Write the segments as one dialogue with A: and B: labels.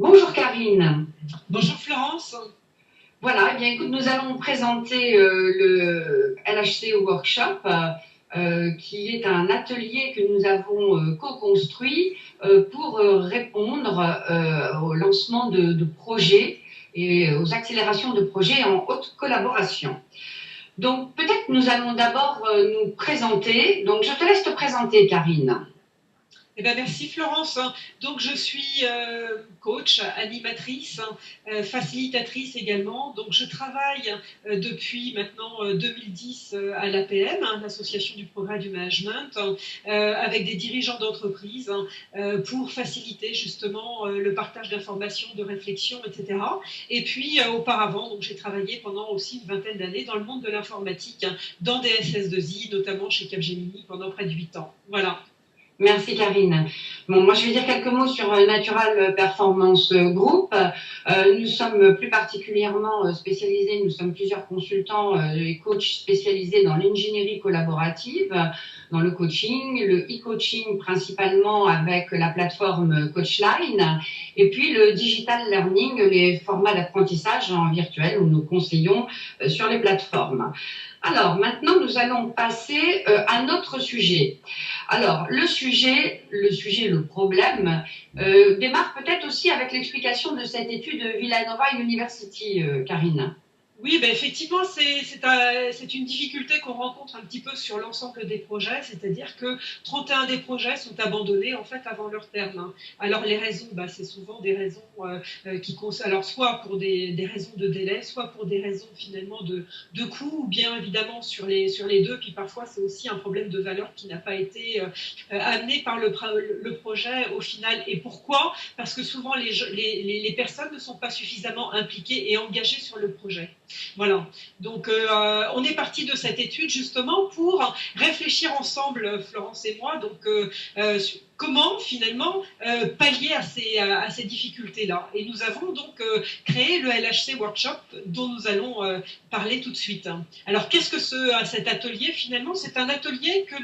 A: Bonjour Karine.
B: Bonjour Florence.
A: Voilà, eh bien écoute, nous allons présenter le LHC Workshop, qui est un atelier que nous avons co-construit pour répondre au lancement de projets et aux accélérations de projets en haute collaboration. Donc peut-être nous allons d'abord nous présenter. Donc je te laisse te présenter, Karine.
B: Eh ben, merci Florence. Donc je suis coach, animatrice, facilitatrice également. Donc je travaille depuis maintenant 2010 à l'APM, l'Association du progrès du management, avec des dirigeants d'entreprise pour faciliter justement le partage d'informations, de réflexions, etc. Et puis auparavant, donc j'ai travaillé pendant aussi une vingtaine d'années dans le monde de l'informatique, dans des SS2I, notamment chez Capgemini pendant près de 8 ans. Voilà.
A: Merci Karine. Bon, moi je vais dire quelques mots sur Natural Performance Group. Nous sommes plus particulièrement spécialisés, nous sommes plusieurs consultants et coachs spécialisés dans l'ingénierie collaborative, dans le coaching, le e-coaching principalement avec la plateforme Coachline, et puis le digital learning, les formats d'apprentissage en virtuel où nous conseillons sur les plateformes. Alors maintenant nous allons passer à notre sujet. Alors, le problème, démarre peut-être aussi avec l'explication de cette étude de Villanova University, Karine.
B: Oui, ben effectivement, c'est une difficulté qu'on rencontre un petit peu sur l'ensemble des projets, c'est-à-dire que 31 des projets sont abandonnés en fait avant leur terme. Alors les raisons, c'est souvent des raisons alors soit pour des raisons de délai, soit pour des raisons finalement de coût, ou bien évidemment sur les deux, puis parfois c'est aussi un problème de valeur qui n'a pas été amené par le projet au final. Et pourquoi? Parce que souvent les personnes ne sont pas suffisamment impliquées et engagées sur le projet. Voilà. Donc, on est parti de cette étude justement pour réfléchir ensemble, Florence et moi, donc comment finalement pallier à ces difficultés-là. Et nous avons donc créé le LHC Workshop dont nous allons parler tout de suite. Alors, qu'est-ce que cet atelier finalement? C'est un atelier que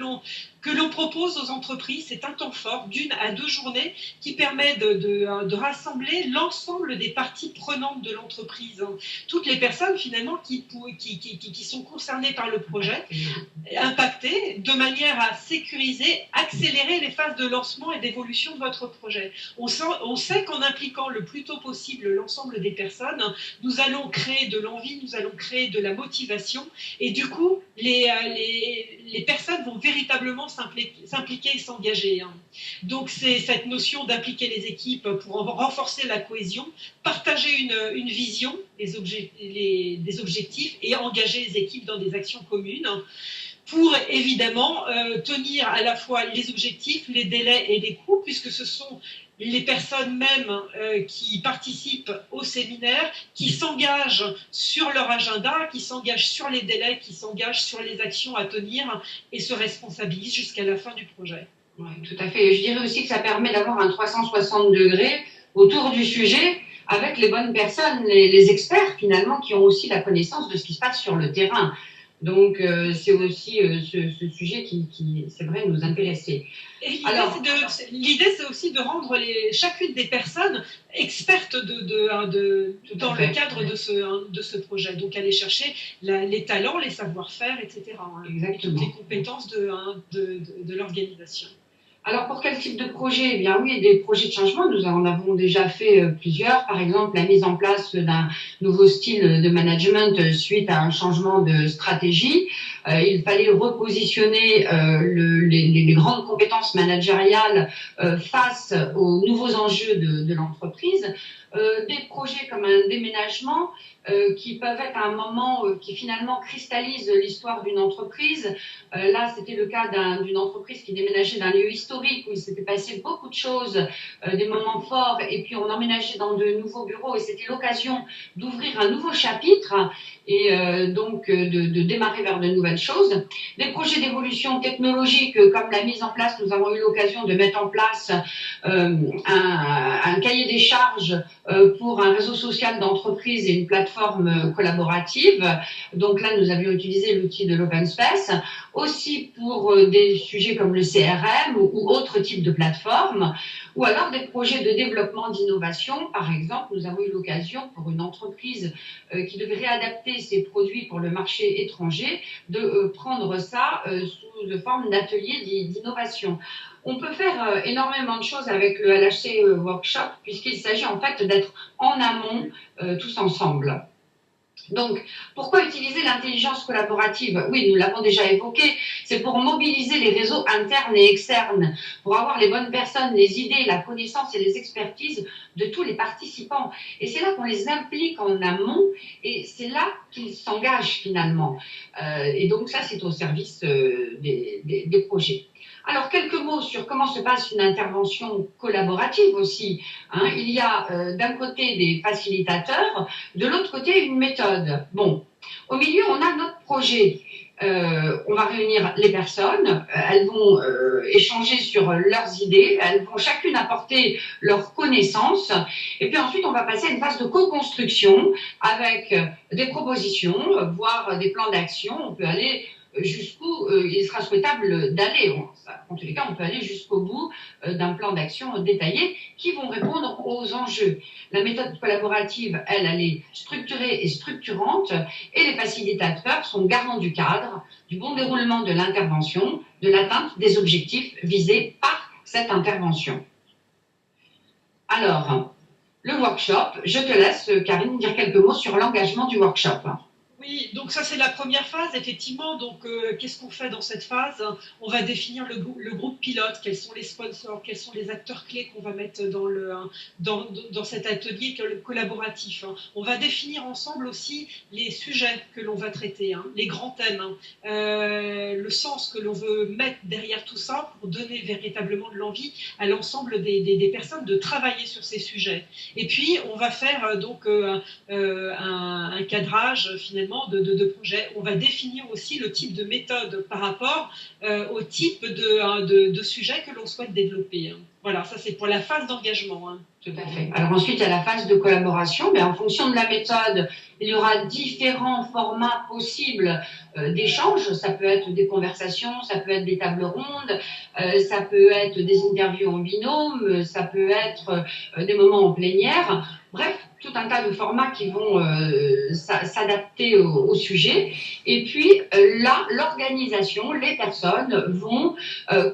B: l'on propose aux entreprises. C'est un temps fort d'une à deux journées qui permet de rassembler l'ensemble des parties prenantes de l'entreprise. Toutes les personnes finalement qui sont concernées par le projet, impactées, de manière à sécuriser, accélérer les phases de lancement et d'évolution de votre projet. On sait qu'en impliquant le plus tôt possible l'ensemble des personnes, nous allons créer de l'envie, nous allons créer de la motivation, et du coup, les personnes vont véritablement s'impliquer et s'engager. Donc c'est cette notion d'impliquer les équipes pour renforcer la cohésion, partager une vision, des objectifs, et engager les équipes dans des actions communes pour évidemment tenir à la fois les objectifs, les délais et les coûts, puisque ce sont les personnes mêmes qui participent au séminaire, qui s'engagent sur leur agenda, qui s'engagent sur les délais, qui s'engagent sur les actions à tenir et se responsabilisent jusqu'à la fin du projet.
A: Oui, tout à fait. Et je dirais aussi que ça permet d'avoir un 360 degrés autour du sujet avec les bonnes personnes, les experts finalement qui ont aussi la connaissance de ce qui se passe sur le terrain. Donc c'est aussi ce sujet qui, c'est vrai, nous intéressait.
B: L'idée, c'est aussi de rendre chacune des personnes expertes dans le cadre de ce projet. Donc aller chercher les talents, les savoir-faire, etc.
A: Exactement.
B: Toutes les compétences de l'organisation.
A: Alors, pour quel type de projet? Eh bien, oui, des projets de changement, nous en avons déjà fait plusieurs. Par exemple, la mise en place d'un nouveau style de management suite à un changement de stratégie. Il fallait repositionner les grandes compétences managériales face aux nouveaux enjeux de l'entreprise. Des projets comme un déménagement qui peuvent être un moment qui finalement cristallise l'histoire d'une entreprise. Là, c'était le cas d'une entreprise qui déménageait d'un lieu historique où il s'était passé beaucoup de choses, des moments forts, et puis on emménageait dans de nouveaux bureaux et c'était l'occasion d'ouvrir un nouveau chapitre et donc de démarrer vers de nouvelles choses. Des projets d'évolution technologique comme la mise en place, nous avons eu l'occasion de mettre en place un cahier des charges pour un réseau social d'entreprise et une plateforme collaborative. Donc là, nous avions utilisé l'outil de l'open space, aussi pour des sujets comme le CRM ou ou autres types de plateformes, ou alors des projets de développement d'innovation. Par exemple, nous avons eu l'occasion pour une entreprise qui devait réadapter ses produits pour le marché étranger, de prendre ça sous forme d'atelier d'innovation. On peut faire énormément de choses avec le LHC Workshop, puisqu'il s'agit en fait d'être en amont tous ensemble. Donc, pourquoi utiliser l'intelligence collaborative? Oui, nous l'avons déjà évoqué, c'est pour mobiliser les réseaux internes et externes, pour avoir les bonnes personnes, les idées, la connaissance et les expertises de tous les participants. Et c'est là qu'on les implique en amont, et c'est là qu'ils s'engagent finalement. Et donc ça, c'est au service des projets. Alors, quelques mots sur comment se passe une intervention collaborative aussi. Il y a d'un côté des facilitateurs, de l'autre côté une méthode. Bon, au milieu, on a notre projet. On va réunir les personnes, elles vont échanger sur leurs idées, elles vont chacune apporter leurs connaissances, et puis ensuite on va passer à une phase de co-construction avec des propositions, voire des plans d'action. On peut aller jusqu'où il sera souhaitable d'aller. En tous les cas, on peut aller jusqu'au bout d'un plan d'action détaillé qui vont répondre aux enjeux. La méthode collaborative, elle est structurée et structurante, et les facilitateurs sont garants du cadre, du bon déroulement de l'intervention, de l'atteinte des objectifs visés par cette intervention. Alors, le workshop, je te laisse, Karine, dire quelques mots sur l'engagement du workshop.
B: Oui, donc ça c'est la première phase, effectivement. Donc qu'est-ce qu'on fait dans cette phase? On va définir le groupe pilote, quels sont les sponsors, quels sont les acteurs clés qu'on va mettre dans cet atelier collaboratif. On va définir ensemble aussi les sujets que l'on va traiter, les grands thèmes, le sens que l'on veut mettre derrière tout ça pour donner véritablement de l'envie à l'ensemble des personnes de travailler sur ces sujets. Et puis on va faire donc un cadrage finalement de projet. On va définir aussi le type de méthode par rapport au type de sujet que l'on souhaite développer. Voilà, ça c'est pour la phase d'engagement.
A: Tout à fait. Alors ensuite, il y a la phase de collaboration. Mais en fonction de la méthode, il y aura différents formats possibles d'échanges. Ça peut être des conversations, ça peut être des tables rondes, ça peut être des interviews en binôme, ça peut être des moments en plénière. Bref, tout un tas de formats qui vont s'adapter au sujet. Et puis là, l'organisation, les personnes vont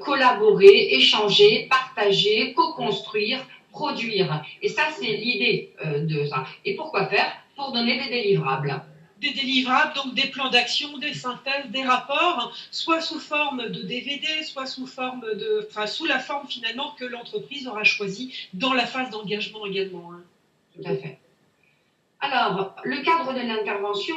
A: collaborer, échanger, partager, co-construire, produire. Et ça, c'est l'idée de ça. Et pourquoi faire? Pour donner des délivrables.
B: Des délivrables, donc des plans d'action, des synthèses, des rapports, soit sous forme de DVD, soit sous la forme finalement que l'entreprise aura choisie dans la phase d'engagement également.
A: Tout à fait. Alors, le cadre de l'intervention,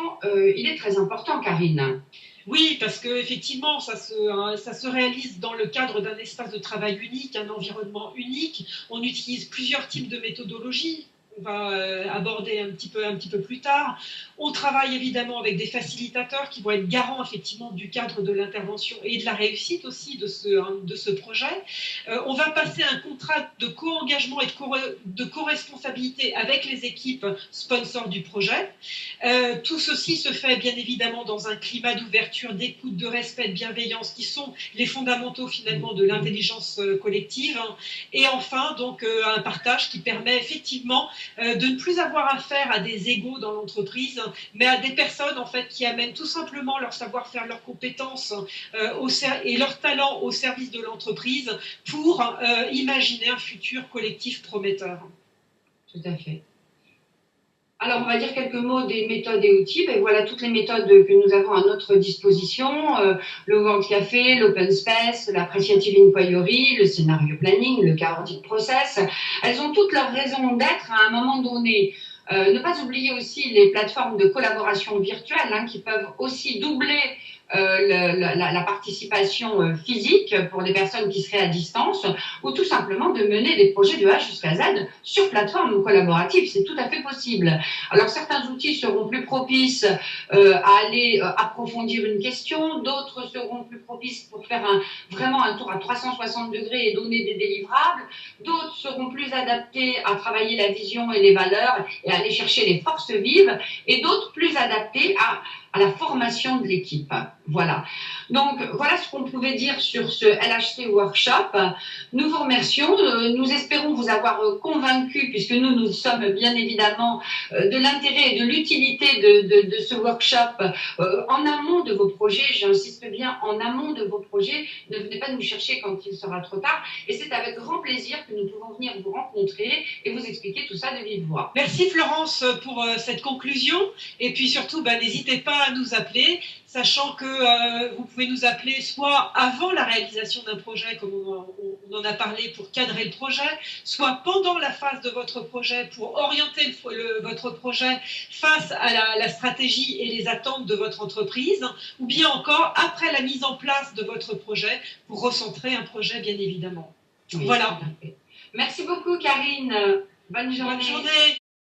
A: il est très important, Karine.
B: Oui, parce qu'effectivement, ça se réalise dans le cadre d'un espace de travail unique, un environnement unique. On utilise plusieurs types de méthodologies. On va aborder un petit peu plus tard. On travaille évidemment avec des facilitateurs qui vont être garants effectivement du cadre de l'intervention et de la réussite aussi de ce projet. On va passer un contrat de co-engagement et de co-responsabilité avec les équipes sponsors du projet. Tout ceci se fait bien évidemment dans un climat d'ouverture, d'écoute, de respect, de bienveillance qui sont les fondamentaux finalement de l'intelligence collective. Et enfin donc un partage qui permet effectivement de ne plus avoir affaire à des égos dans l'entreprise, mais à des personnes en fait qui amènent tout simplement leur savoir-faire, leurs compétences et leurs talents au service de l'entreprise pour imaginer un futur collectif prometteur.
A: Tout à fait. Alors, on va dire quelques mots des méthodes et outils. Et voilà toutes les méthodes que nous avons à notre disposition. Le World Café, l'Open Space, l'Appreciative Inquiry, le Scénario Planning, le Chaotic Process. Elles ont toutes leur raison d'être à un moment donné. Ne pas oublier aussi les plateformes de collaboration virtuelle qui peuvent aussi doubler la participation physique pour des personnes qui seraient à distance, ou tout simplement de mener des projets de A jusqu'à Z sur plateforme collaborative. C'est tout à fait possible. Alors certains outils seront plus propices à aller approfondir une question, d'autres seront plus propices pour faire vraiment un tour à 360 degrés et donner des délivrables, d'autres seront plus adaptés à travailler la vision et les valeurs et à aller chercher les forces vives, et d'autres plus adaptés à la formation de l'équipe. Voilà. Donc, voilà ce qu'on pouvait dire sur ce LHC Workshop. Nous vous remercions. Nous espérons vous avoir convaincus, puisque nous sommes bien évidemment de l'intérêt et de l'utilité de ce workshop en amont de vos projets. J'insiste bien, en amont de vos projets. Ne venez pas nous chercher quand il sera trop tard. Et c'est avec grand plaisir que nous pouvons venir vous rencontrer et vous expliquer tout ça de vive voix.
B: Merci Florence pour cette conclusion. Et puis surtout, n'hésitez pas à nous appeler, sachant que vous pouvez nous appeler soit avant la réalisation d'un projet, comme on en a parlé pour cadrer le projet, soit pendant la phase de votre projet pour orienter votre projet face à la stratégie et les attentes de votre entreprise, ou bien encore après la mise en place de votre projet pour recentrer un projet, bien évidemment.
A: Oui,
B: voilà.
A: Merci beaucoup, Karine. Bonne journée.
B: Bonne journée.